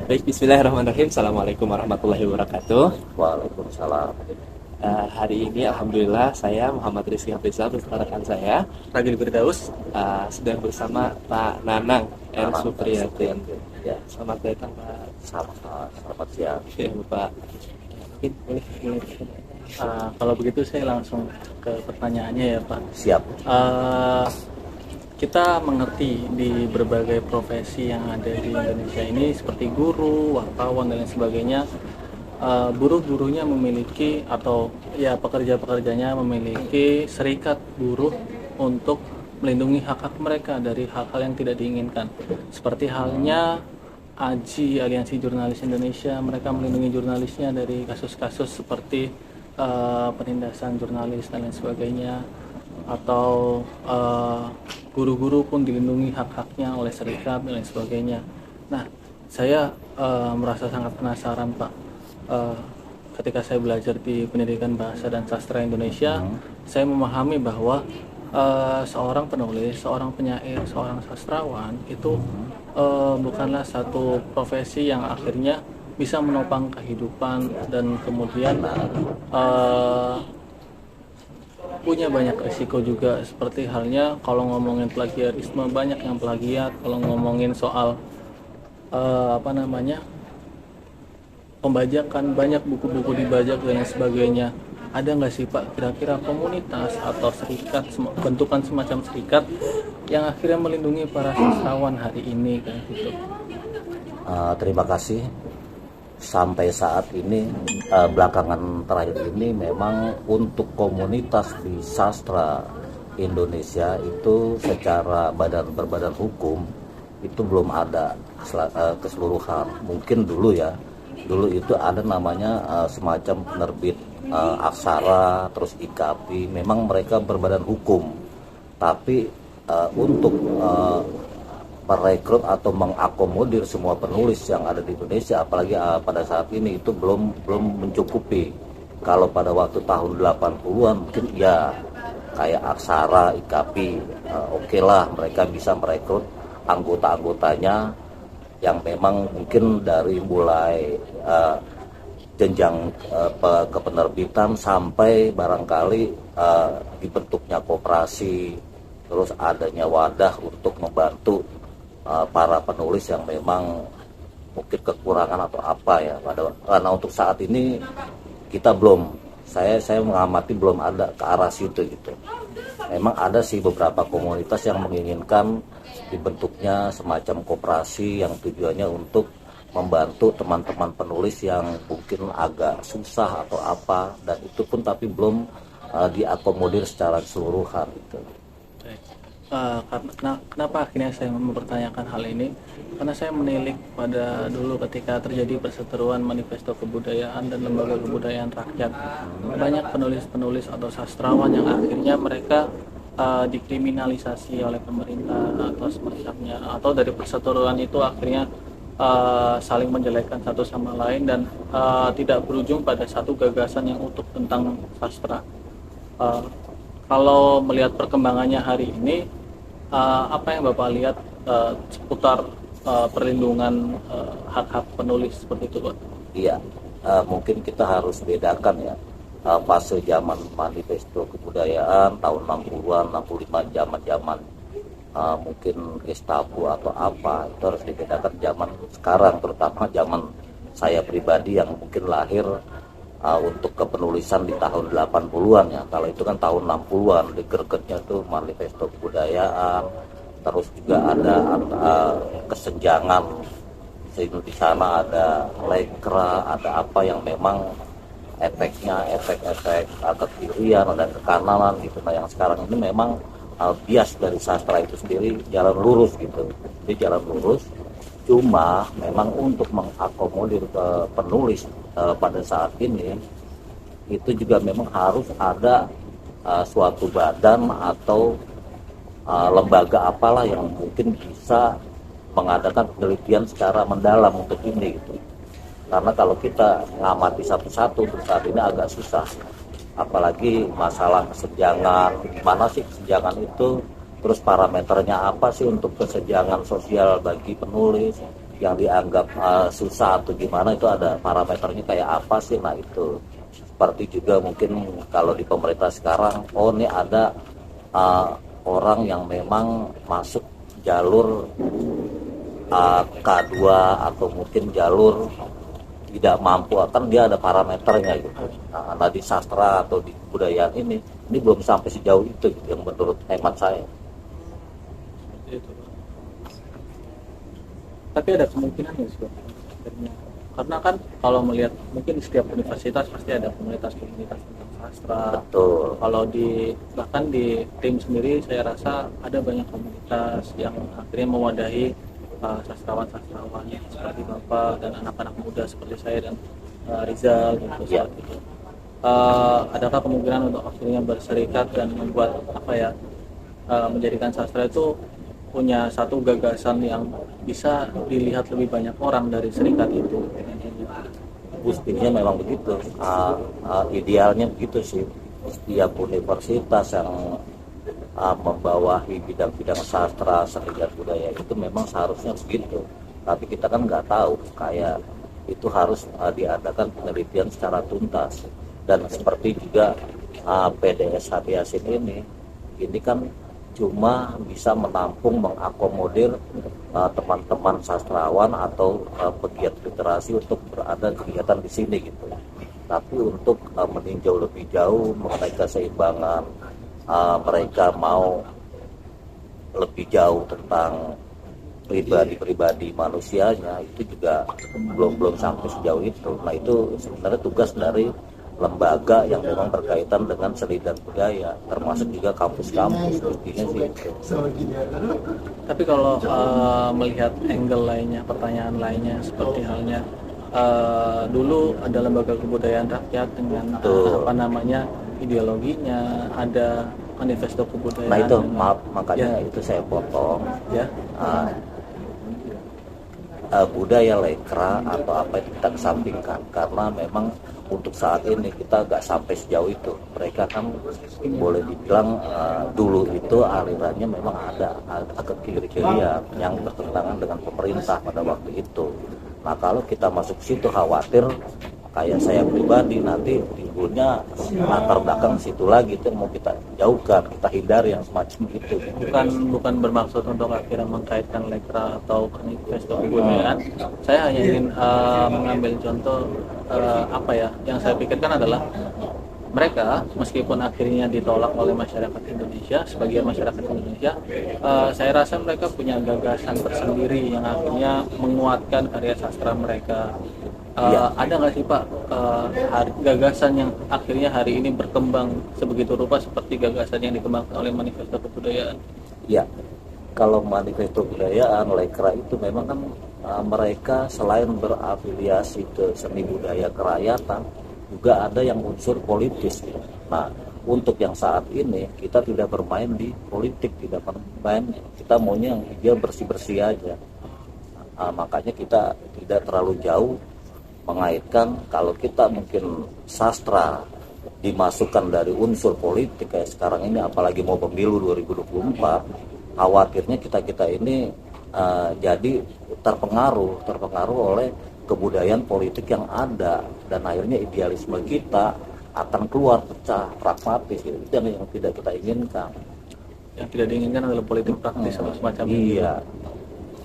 Baik, bismillahirrahmanirrahim. Assalamualaikum warahmatullahi wabarakatuh. Waalaikumsalam. Hari ini Alhamdulillah saya Muhammad Rizky Hafizal beserta rekan saya Ragil Firdaus sedang bersama Pak Nanang R. Supriyatin. Ya, Selamat datang Pak. selamat siang. Ya, Pak. Mungkin boleh mulai. Kalau begitu saya langsung ke pertanyaannya ya Pak. Siap. Kita mengerti di berbagai profesi yang ada di Indonesia ini seperti guru, wartawan dan lain sebagainya, buruh-buruhnya memiliki atau ya pekerja-pekerjanya memiliki serikat buruh untuk melindungi hak-hak mereka dari hal-hal yang tidak diinginkan. Seperti halnya AJI, Aliansi Jurnalis Indonesia, mereka melindungi jurnalisnya dari kasus-kasus seperti penindasan jurnalis dan lain sebagainya, atau guru-guru pun dilindungi hak-haknya oleh serikat dan lain sebagainya. Nah, saya merasa sangat penasaran Pak. Ketika saya belajar di Pendidikan Bahasa dan Sastra Indonesia, saya memahami bahwa seorang penulis, seorang penyair, seorang sastrawan itu bukanlah satu profesi yang akhirnya bisa menopang kehidupan dan kemudian punya banyak risiko juga, seperti halnya kalau ngomongin plagiarisme, banyak yang plagiat. Kalau ngomongin soal pembajakan, banyak buku-buku dibajak dan lain sebagainya. Ada nggak sih Pak kira-kira komunitas atau serikat, bentukan semacam serikat yang akhirnya melindungi para sastrawan hari ini kayak gitu? Terima kasih. Sampai saat ini, belakangan terakhir ini memang untuk komunitas di sastra Indonesia itu secara berbadan hukum itu belum ada keseluruhan. Mungkin dulu ya, dulu itu ada namanya semacam penerbit Aksara, terus IKAPI, memang mereka berbadan hukum. Tapi untuk merekrut atau mengakomodir semua penulis yang ada di Indonesia, apalagi pada saat ini itu belum mencukupi. Kalau pada waktu tahun 80-an mungkin ya kayak Aksara, IKAPI, oke lah mereka bisa merekrut anggota-anggotanya yang memang mungkin dari mulai jenjang kepenerbitan sampai barangkali dibentuknya koperasi, terus adanya wadah untuk membantu para penulis yang memang mungkin kekurangan atau apa ya. Karena untuk saat ini kita belum, saya mengamati belum ada ke arah situ gitu. Memang ada sih beberapa komunitas yang menginginkan dibentuknya semacam koperasi yang tujuannya untuk membantu teman-teman penulis yang mungkin agak susah atau apa, dan itu pun tapi belum diakomodir secara keseluruhan gitu. Kenapa akhirnya saya mempertanyakan hal ini? Karena saya menilik pada dulu ketika terjadi perseteruan Manifesto Kebudayaan dan Lembaga Kebudayaan Rakyat, banyak penulis-penulis atau sastrawan yang akhirnya mereka dikriminalisasi oleh pemerintah atau semacamnya, atau dari perseteruan itu akhirnya saling menjelekkan satu sama lain dan tidak berujung pada satu gagasan yang utuh tentang sastra. Kalau melihat perkembangannya hari ini, apa yang Bapak lihat seputar perlindungan hak-hak penulis seperti itu Pak? Iya, mungkin kita harus bedakan ya fase zaman Manifesto Kebudayaan tahun 60-an, 65, zaman-zaman mungkin Gestapo atau apa, itu harus dibedakan zaman sekarang, terutama zaman saya pribadi yang mungkin lahir untuk kepenulisan di tahun 80-an ya. Kalau itu kan tahun 60-an, di gregetnya tuh Manifesto Kebudayaan, terus juga ada kesenjangan, di sana ada lekra, ada apa yang memang efeknya efek-efek kekirian dan kekanan gitu. Nah yang sekarang ini memang bias dari sastra itu sendiri jalan lurus gitu, jadi jalan lurus. Cuma memang untuk mengakomodir penulis pada saat ini itu juga memang harus ada suatu badan atau lembaga apalah yang mungkin bisa mengadakan penelitian secara mendalam untuk ini gitu. Karena kalau kita ngamati satu-satu untuk saat ini agak susah, apalagi masalah kesenjangan, gimana sih kesenjangan itu, terus parameternya apa sih untuk kesenjangan sosial bagi penulis, yang dianggap susah atau gimana, itu ada parameternya kayak apa sih. Nah itu seperti juga mungkin kalau di pemerintah sekarang, oh ini ada orang yang memang masuk jalur K2 atau mungkin jalur tidak mampu, kan dia ada parameternya gitu. Nah di sastra atau di kebudayaan ini belum sampai sejauh itu gitu, yang menurut hemat saya. Itu. Tapi ada kemungkinan ya sih Pak? Karena kan kalau melihat mungkin di setiap universitas pasti ada komunitas-komunitas tentang sastra. Betul. Kalau bahkan di tim sendiri saya rasa ada banyak komunitas yang akhirnya mewadahi sastrawan-sastrawan seperti Bapak dan anak-anak muda seperti saya dan Rizal gitu. Ya. Gitu. Adakah kemungkinan untuk akhirnya berserikat dan membuat menjadikan sastra itu punya satu gagasan yang bisa dilihat lebih banyak orang dari serikat itu? Mestinya memang begitu, idealnya begitu sih. Setiap universitas yang membawahi bidang-bidang sastra, seni dan budaya itu memang seharusnya begitu. Tapi kita kan nggak tahu, kayak itu harus diadakan penelitian secara tuntas. Dan seperti juga PDS Yasin ini kan cuma bisa menampung, mengakomodir teman-teman sastrawan atau pegiat literasi untuk berada kegiatan di sini gitu. Tapi untuk meninjau lebih jauh mengenai keseimbangan, mereka mau lebih jauh tentang pribadi-pribadi manusianya, itu juga belum sampai sejauh itu. Nah itu sebenarnya tugas dari lembaga yang memang berkaitan dengan seni dan budaya, termasuk juga kampus-kampus mestinya sih itu. Tapi kalau melihat angle lainnya, pertanyaan lainnya seperti halnya dulu ada lembaga kebudayaan rakyat dengan ideologinya, ada manifesto kebudayaan. Nah itu maaf, makanya itu saya potong ya. Budaya lekra atau apa itu kita kesampingkan, karena memang untuk saat ini kita nggak sampai sejauh itu. Mereka kan boleh dibilang dulu itu alirannya memang ada agak kiri-kirian yang bertentangan dengan pemerintah pada waktu itu. Nah kalau kita masuk situ khawatir kayak saya pribadi nanti timbulnya latar belakang situ lagi, itu yang mau kita jauhkan, kita hindari yang semacam itu. Bukan bermaksud untuk akhirnya mengkaitkan lekra atau manifesto kebudayaan. Saya hanya ingin mengambil contoh yang saya pikirkan adalah mereka meskipun akhirnya ditolak oleh masyarakat Indonesia, sebagian masyarakat Indonesia, saya rasa mereka punya gagasan tersendiri yang akhirnya menguatkan karya sastra mereka. Ada nggak sih Pak gagasan yang akhirnya hari ini berkembang sebegitu rupa seperti gagasan yang dikembangkan oleh manifesto kebudayaan? Ya, kalau manifesto kebudayaan lekra itu memang kan mereka selain berafiliasi ke seni budaya kerakyatan, juga ada yang unsur politis. Nah, untuk yang saat ini kita tidak bermain di politik, tidak bermain, kita maunya yang dia bersih-bersih aja. Makanya kita tidak terlalu jauh mengaitkan kalau kita mungkin sastra dimasukkan dari unsur politik kayak sekarang ini, apalagi mau pemilu 2024, khawatirnya kita ini jadi terpengaruh oleh kebudayaan politik yang ada, dan akhirnya idealisme kita akan keluar pecah, pragmatis gitu. Itu yang tidak kita inginkan. Yang tidak diinginkan adalah politik praktis atau semacam itu. Iya,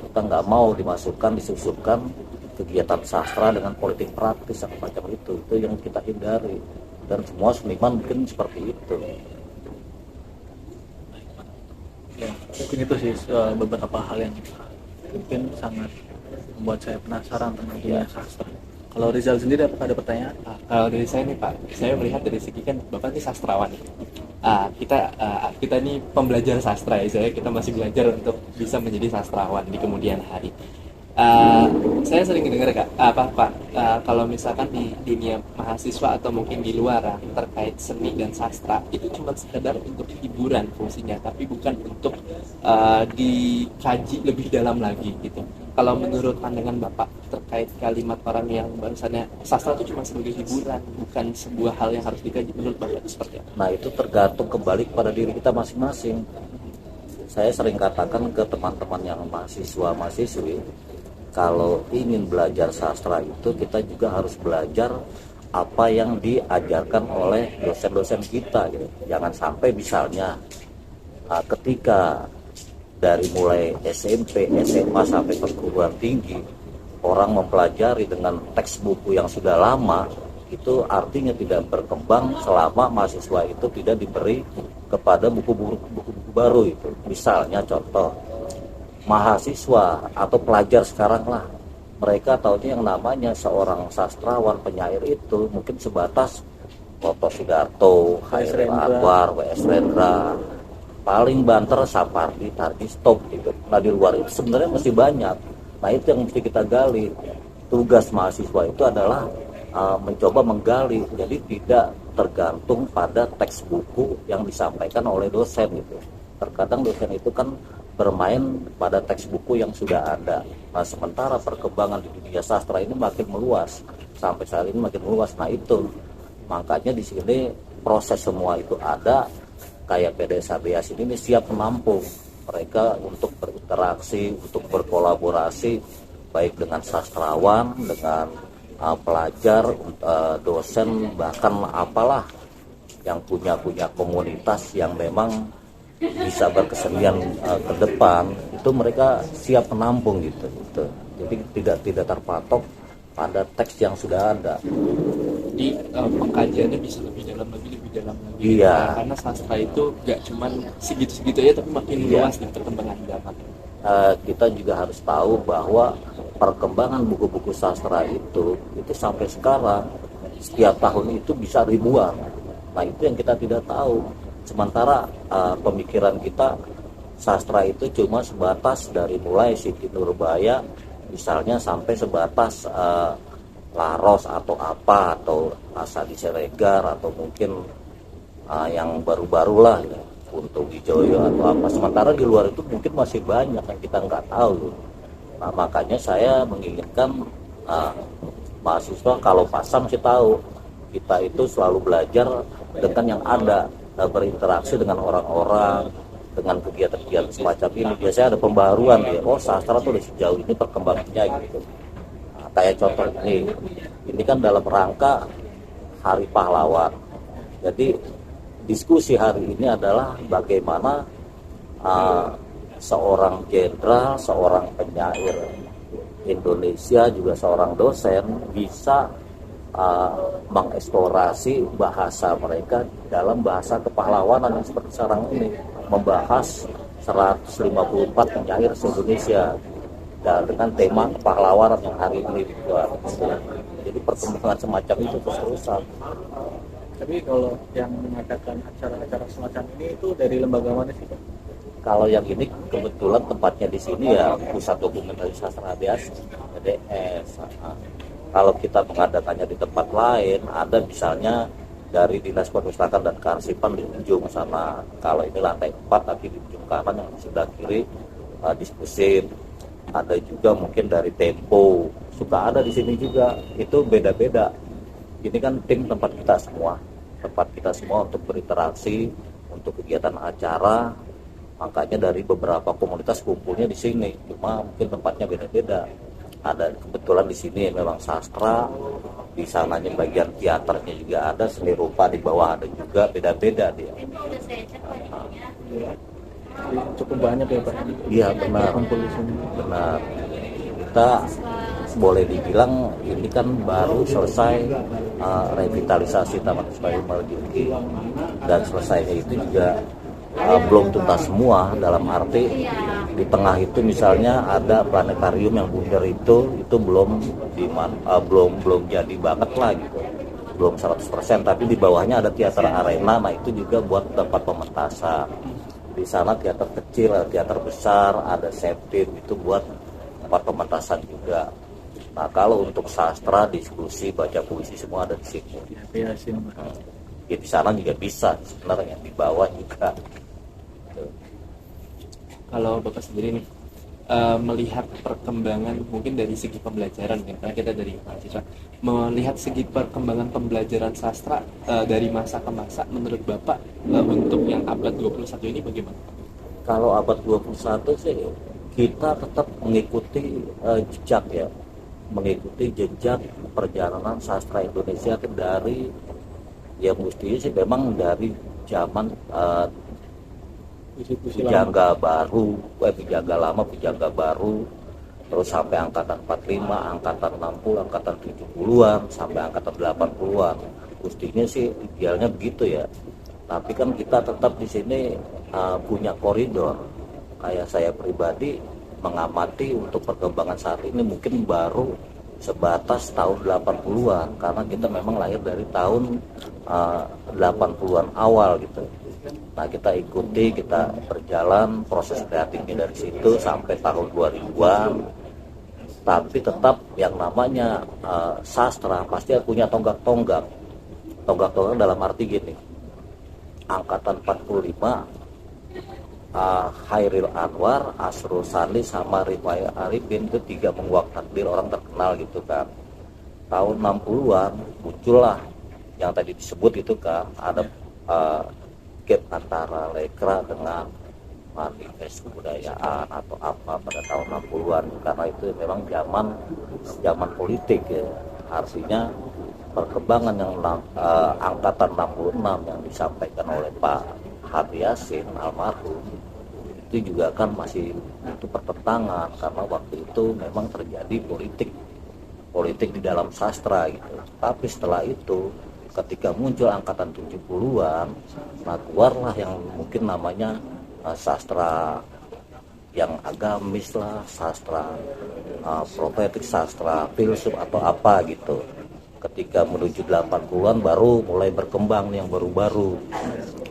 kita nggak mau disusupkan kegiatan sastra dengan politik praktis yang semacam itu yang kita hindari, dan semua seniman mungkin seperti itu. Ya, mungkin itu sih beberapa hal yang mungkin sangat membuat saya penasaran tentang dunia sastra. Kalau Rizal sendiri apakah ada pertanyaan? Kalau dari saya nih Pak, saya melihat dari segi kan Bapak ini sastrawan. Kita ini pembelajar sastra ya, kita masih belajar untuk bisa menjadi sastrawan di kemudian hari. Saya sering dengar Pak, kalau misalkan di dunia mahasiswa atau mungkin di luar terkait seni dan sastra itu cuma sekedar untuk hiburan fungsinya, tapi bukan untuk dikaji lebih dalam lagi gitu. Kalau menurut pandangan Bapak terkait kalimat orang yang barusannya sastra itu cuma sebagai hiburan, bukan sebuah hal yang harus dikaji, menurut Bapak itu seperti apa? Nah itu tergantung kembali kepada diri kita masing-masing. Saya sering katakan ke teman-teman yang mahasiswa-mahasiswi, kalau ingin belajar sastra itu kita juga harus belajar apa yang diajarkan oleh dosen-dosen kita gitu. Jangan sampai misalnya ketika dari mulai SMP, SMA sampai perguruan tinggi orang mempelajari dengan teks buku yang sudah lama, itu artinya tidak berkembang selama mahasiswa itu tidak diberi kepada buku-buku baru itu. Misalnya contoh, mahasiswa atau pelajar sekarang lah, mereka tahunya yang namanya seorang sastrawan penyair itu mungkin sebatas Toto Sudarto, Hairil Anwar, W.S. Rendra, paling banter Sapardi, Tardi, stop gitu. Nah di luar itu sebenarnya masih banyak. Nah itu yang mesti kita gali. Tugas mahasiswa itu adalah mencoba menggali, jadi tidak tergantung pada teks buku yang disampaikan oleh dosen gitu. Terkadang dosen itu kan bermain pada teks buku yang sudah ada. Nah sementara perkembangan di dunia sastra ini makin meluas, sampai saat ini makin meluas. Nah itu makanya di sini proses semua itu ada, kayak PDSABS ini siap menampung mereka untuk berinteraksi, untuk berkolaborasi baik dengan sastrawan, dengan pelajar, dosen, bahkan apalah yang punya komunitas yang memang bisa berkesenian ke depan, itu mereka siap menampung gitu. Jadi tidak terpatok pada teks yang sudah ada. Jadi pengkajiannya bisa lebih dalam lagi. Iya. Karena sastra itu gak cuman segitu-segitu aja, tapi makin luas nih perkembangan zaman. Kita juga harus tahu bahwa perkembangan buku-buku sastra itu sampai sekarang setiap tahun itu bisa ribuan. Nah itu yang kita tidak tahu. Sementara pemikiran kita sastra itu cuma sebatas dari mulai Siti Nurbaya misalnya sampai sebatas Laros atau apa, atau Asadi Siregar, atau mungkin yang baru-baru lah ya, Kunto Wijoyo atau apa. Sementara di luar itu mungkin masih banyak yang kita nggak tahu. Nah makanya saya menginginkan mahasiswa kalau pasang sih tahu kita itu selalu belajar dengan yang ada, berinteraksi dengan orang-orang, dengan kegiatan-kegiatan semacam ini. Biasanya ada pembaruan ya, oh sastra tuh udah sejauh ini perkembangannya gitu. Nah, kayak contoh ini kan dalam rangka Hari Pahlawan. Jadi diskusi hari ini adalah bagaimana seorang jenderal, seorang penyair Indonesia, juga seorang dosen bisa mengeksplorasi bahasa mereka dalam bahasa kepahlawanan yang seperti sekarang ini, membahas 154 penyair se-Indonesia dengan tema kepahlawanan yang hari ini dibuat. Jadi perkembangan semacam itu terus-terusan. Tapi kalau yang mengadakan acara-acara semacam ini itu dari lembaga mana sih Pak? Kalau yang ini kebetulan tempatnya di sini ya Pusat Dokumentasi Sastra ABS, PDS. Kalau kita mengadakannya di tempat lain, ada misalnya dari Dinas Perpustakaan dan Kearsipan di ujung sana. Kalau ini lantai 4, tapi di ujung kanan yang di sebelah kiri diskusin. Ada juga mungkin dari Tempo, suka ada di sini juga. Itu beda-beda. Ini kan tim tempat kita semua untuk berinteraksi, untuk kegiatan acara. Makanya dari beberapa komunitas kumpulnya di sini. Cuma mungkin tempatnya beda-beda. Ada kebetulan di sini memang sastra, di sananya bagian teaternya juga ada, seni rupa di bawah ada juga, beda-beda dia. Jadi cukup banyak ya Pak? Iya benar. Kumpul di sini. Benar. Kita boleh dibilang ini kan baru selesai revitalisasi Taman Ismail Marzuki, dan selesainya itu juga belum tuntas semua, dalam arti di tengah itu misalnya ada planetarium yang bundar itu belum jadi banget lah gitu, belum 100%, tapi di bawahnya ada teater arena. Nah itu juga buat tempat pementasan. Di sana teater kecil, ada teater besar, ada septim, itu buat tempat pementasan juga. Nah kalau untuk sastra, diskusi, baca puisi semua ada di sini. Ya, sih. Ya di sana juga bisa sebenarnya, di bawah juga. Kalau Bapak sendiri nih melihat perkembangan mungkin dari segi pembelajaran, karena kita dari mahasiswa, melihat segi perkembangan pembelajaran sastra dari masa ke masa, menurut Bapak untuk yang abad 21 ini bagaimana? Kalau abad 21 sih kita tetap mengikuti jejak ya, mengikuti jejak perjalanan sastra Indonesia dari ya mestinya sih memang dari zaman Pujangga baru, Pujangga lama, Pujangga baru, terus sampai angkatan 45, angkatan 60, angkatan 70-an, sampai angkatan 80-an. Mestinya sih idealnya begitu ya. Tapi kan kita tetap di sini punya koridor. Kayak saya pribadi mengamati untuk perkembangan saat ini mungkin baru sebatas tahun 80-an, karena kita memang lahir dari tahun 80-an awal gitu. Nah, kita ikuti, kita berjalan proses kreatifnya dari situ sampai tahun 2000-an. Tapi tetap yang namanya sastra pasti punya tonggak-tonggak. Tonggak-tonggak dalam arti gini. Angkatan 45 Hairil Anwar, Asrul Sani sama Rifai Arifin itu 3 menguak takdir orang terkenal gitu kan. Tahun 60-an muncullah yang tadi disebut itu kan, ada gap antara lekra dengan manifest kebudayaan atau apa pada tahun 60-an, karena itu memang zaman politik ya. Artinya perkembangan yang angkatan 66 yang disampaikan oleh Pak Hadi Yasin almarhum itu juga kan masih itu pertentangan, karena waktu itu memang terjadi politik di dalam sastra gitu. Tapi setelah itu ketika muncul angkatan 70-an, nah keluarlah yang mungkin namanya sastra yang agamis lah, sastra profetik, sastra filsuf atau apa gitu. Ketika menuju 80-an baru mulai berkembang yang baru-baru.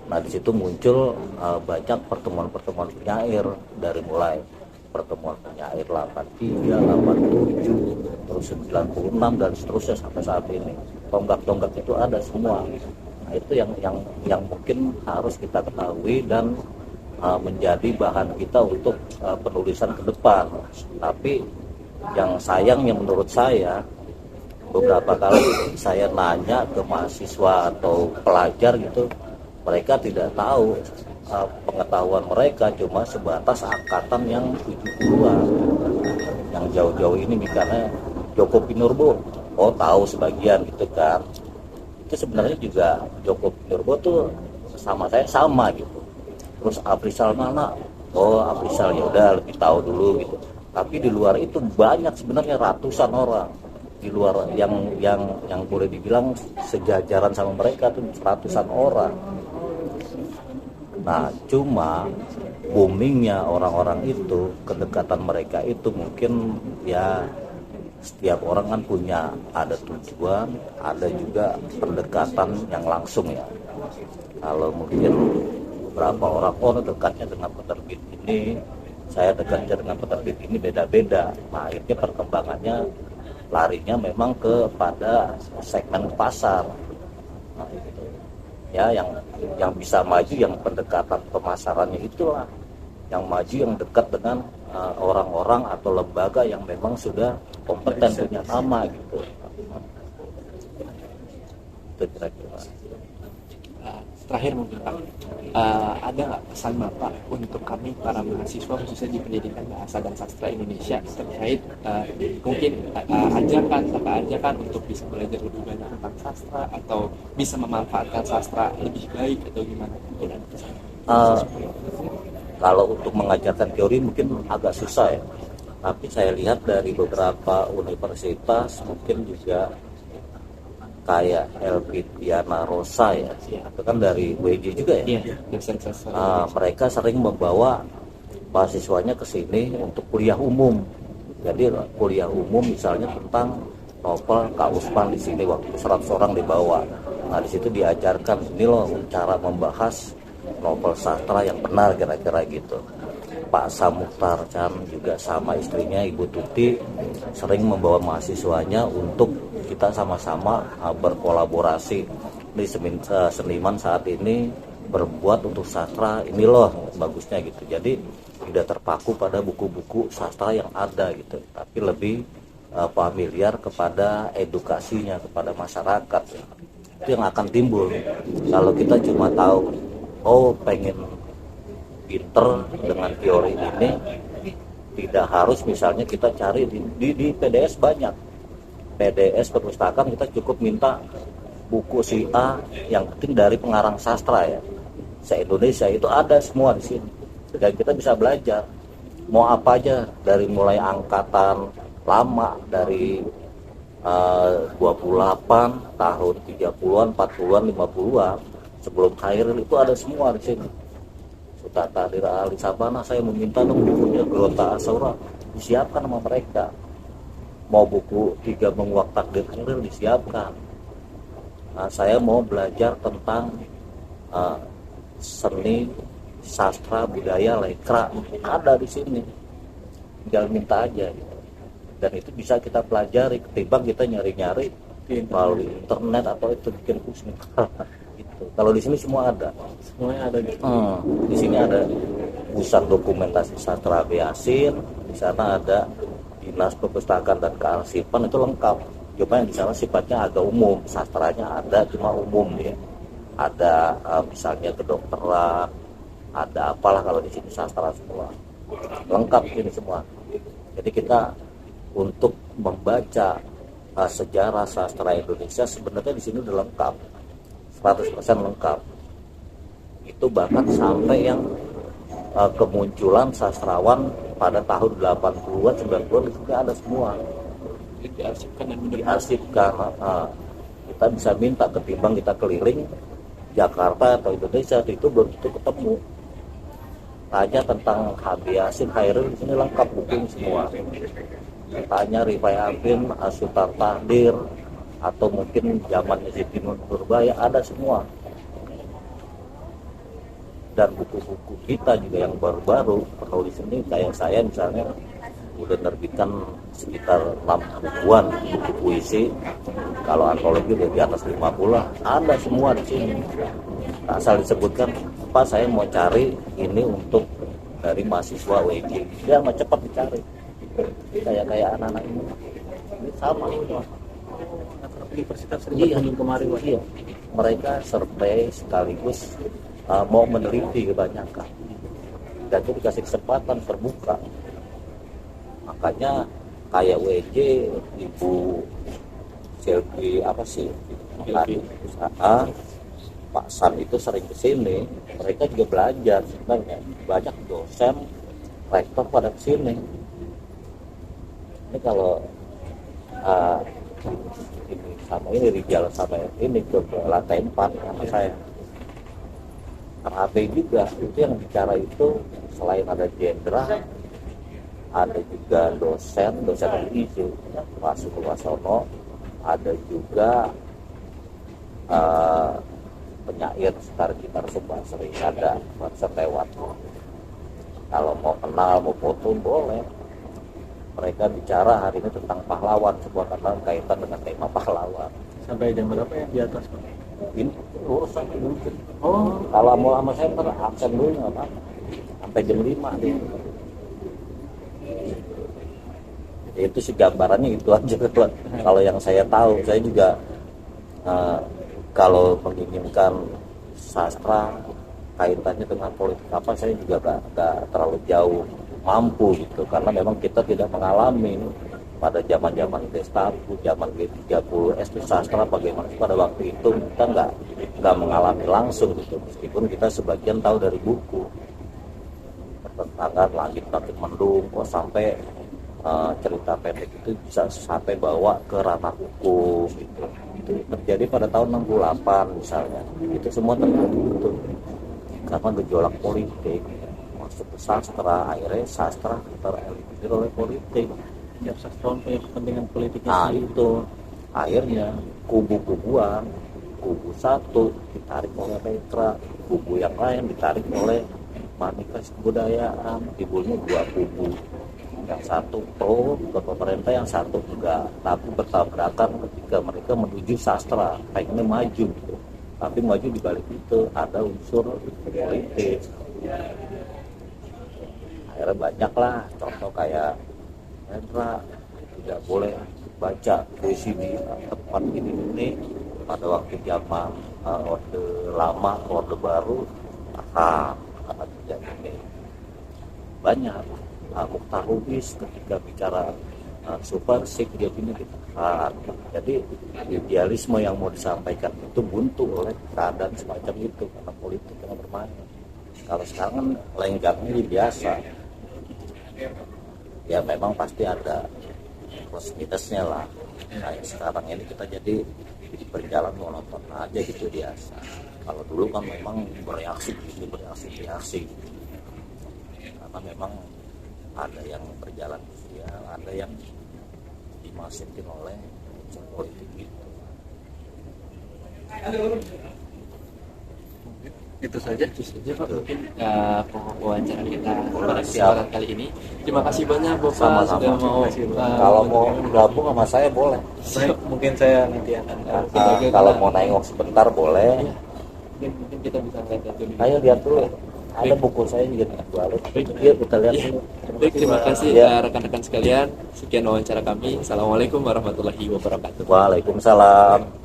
Nah di situ muncul banyak pertemuan-pertemuan penyair, dari mulai pertemuan penyair 83, 87, terus 96 dan seterusnya sampai saat ini. Tonggak-tonggak itu ada semua. Nah itu yang mungkin harus kita ketahui dan menjadi bahan kita untuk penulisan ke depan. Tapi yang sayangnya menurut saya, beberapa kali saya nanya ke mahasiswa atau pelajar gitu, mereka tidak tahu, pengetahuan mereka cuma sebatas angkatan yang 70-an, yang jauh-jauh ini. Misalnya Joko Pinurbo, oh tahu sebagian gitu kan. Itu sebenarnya juga Joko Pinurbo tuh sama saya sama gitu. Terus Afrizal mana? Oh Afrizal ya udah lebih tahu dulu gitu. Tapi di luar itu banyak sebenarnya ratusan orang di luar yang boleh dibilang sejajaran sama mereka tuh ratusan orang. Nah cuma boomingnya orang-orang itu, kedekatan mereka itu mungkin ya setiap orang kan punya ada tujuan, ada juga pendekatan yang langsung ya. Kalau mungkin beberapa orang dekatnya dengan penerbit ini, saya dekatnya dengan penerbit ini beda-beda. Nah akhirnya perkembangannya larinya memang kepada segmen pasar. Nah, itu. Ya yang bisa maju yang pendekatan pemasarannya itulah yang maju, yang dekat dengan orang-orang atau lembaga yang memang sudah kompeten, punya nama gitu. Itu kira-kira. Terakhir mungkin Pak, ada nggak pesan Bapak untuk kami para mahasiswa khususnya di pendidikan bahasa dan sastra Indonesia terkait mungkin ajakan untuk bisa belajar lebih banyak tentang sastra atau bisa memanfaatkan sastra lebih baik atau gimana? Kalau untuk mengajarkan teori mungkin agak susah ya, tapi saya lihat dari beberapa universitas mungkin juga kayak Elvitiana Rosa ya, itu kan dari WJ juga ya. Mereka sering membawa mahasiswanya ke sini untuk kuliah umum. Jadi kuliah umum misalnya tentang novel Kak Usman di sini waktu 100 orang dibawa. Nah di situ diajarkan ini loh cara membahas novel sastra yang benar, kira-kira gitu. Pak Samukhtar Chan juga sama istrinya Ibu Tuti sering membawa mahasiswanya untuk kita sama-sama berkolaborasi di seniman saat ini berbuat untuk sastra ini loh bagusnya gitu. Jadi tidak terpaku pada buku-buku sastra yang ada gitu, tapi lebih familiar kepada edukasinya kepada masyarakat. Itu yang akan timbul kalau kita cuma tahu oh pengen pinter dengan teori ini, Tidak harus misalnya kita cari di PDS banyak. PDS perpustakaan kita cukup minta buku si A yang penting dari pengarang sastra ya. Se-Indonesia itu ada semua di sini. Dan kita bisa belajar mau apa aja dari mulai angkatan lama dari 28 tahun 30-an, 40-an, 50-an sebelum Khairil itu ada semua di sini. Suta Tahrir Ali Sabana saya meminta dong bukunya Geronta Asaura disiapkan sama mereka. Mau buku 3 Menguak Takdir Khairil disiapkan. Nah, saya mau belajar tentang seni, sastra, budaya, lekra ada di sini. Tinggal minta aja gitu. Dan itu bisa kita pelajari ketimbang kita nyari-nyari melalui internet atau itu bikin kursus. Gitu. Kalau di sini semua ada. Semuanya ada gitu. Di sini ada pusat dokumentasi sastra Yasin, di sana ada dinas perpustakaan dan kearsipan itu lengkap. Cuma yang di sana sifatnya agak umum, sastranya ada cuma umum dia. Ada misalnya kedokteran, ada apalah kalau di sini sastra semua. Lengkap ini semua. Jadi kita untuk membaca sejarah sastra Indonesia sebenarnya di sini udah lengkap. 100% lengkap. Itu bahkan sampai yang kemunculan sastrawan pada tahun 80-an, 90-an itu ada semua. Diarsipkan dan Diarsipkan. Kita bisa minta ketimbang kita keliling Jakarta atau Indonesia itu belum tentu ketemu. Tanya tentang Habib Yasin, Khairil di sini lengkap bukunya semua. Tanya Rifai Afin, Suta Tahrir, atau mungkin zamannya Siti Nurbaya ada semua. Dan buku-buku kita juga yang baru-baru penulis ini kayak saya misalnya udah nerbitkan sekitar 6 bukuan buku puisi. Kalau antologi udah di atas 50 lah, ada semua di sini. Asal disebutkan Pak saya mau cari ini untuk dari mahasiswa WJ, dia mau cepat dicari. Kayak anak-anak ini sama semua. Universitas sering berkunjung kemari, Pak. Iya. Mereka survei sekaligus mau meneliti kebanyakan. Dan itu dikasih kesempatan terbuka. Makanya kayak WJ, Ibu Selvi apa sih? Usaha Pak San itu sering kesini. Mereka juga belajar sebenarnya. Banyak dosen, rektor pada kesini. Ini kalau ini sama ini Rijal sama ini ke lantai 4 sama saya. Rabe juga itu yang bicara itu selain ada jenderal ada juga dosen itu Pak Wasono, ada juga penyair sekitar Subasri, ada konser lewat. Kalau mau kenal mau foto boleh. Mereka bicara hari ini tentang pahlawan, sebuah kata kaitan dengan tema pahlawan. Sampai jam berapa ya di atas, Pak? Ini urusan mungkin. Oh, Kalau mau sama saya ntar absen dulu nggak apa-apa. Sampai jam 5 deh. Itu sih gambarannya itu aja. Kalau yang saya tahu, saya juga kalau menginginkan sastra kaitannya dengan politik apa, saya juga nggak terlalu jauh mampu gitu, karena memang kita tidak mengalami pada zaman Gestapo, zaman G30, SD sastra bagaimana pada waktu itu kita nggak mengalami langsung gitu, meskipun kita sebagian tahu dari buku pertentangan langit makin mendung, kok sampai cerita pendek itu bisa sampai bawa ke ranah hukum gitu. Itu terjadi pada tahun 68 misalnya, itu semua terjadi itu karena gejolak politik masuk ke sastra, akhirnya sastra tereliminir oleh politik. tiap sastrawan punya kepentingan politiknya Nah sendiri. itu akhirnya kubu-kubuan, kubu satu ditarik oleh Petra, kubu yang lain ditarik oleh manifest kebudayaan, timbulnya dua kubu, yang satu pro ke pemerintah, yang satu enggak, tapi bertabrakan ketika mereka menuju sastra pengennya maju gitu. Tapi maju di balik itu ada unsur politik. Akhirnya banyak lah contoh kayak Hendra tidak boleh baca puisi di tempat ini pada waktu zaman orde lama orde baru karena tidak ini banyak Mukhtar Lubis ketika bicara subversif dia punya ditahan. Jadi idealisme yang mau disampaikan itu buntu oleh keadaan semacam itu karena politik yang bermain. Kalau sekarang kan lenggangnya biasa, ya memang pasti ada plus minusnya lah. Kayak sekarang ini kita jadi berjalan monoton aja gitu biasa. Kalau dulu kan memang bereaksi karena memang ada yang berjalan sosial, ada yang dimasukin oleh unsur politik gitu. Itu saja. Itu saja Pak mungkin pokok wawancara kita pada Siap. kesempatan kali ini. Terima kasih banyak Bapak Sama-sama. sudah mau Kalau mau gabung sama saya boleh. Baik, mungkin saya nanti akan Kalau mau nengok sebentar boleh. mungkin kita bisa lihat dulu. Ayo lihat dulu. Ada buku saya juga dijualin. Yuk kita lihat Ya. dulu. Baik, terima kasih Ya. rekan-rekan sekalian. Sekian wawancara kami. Assalamualaikum warahmatullahi wabarakatuh. Waalaikumsalam.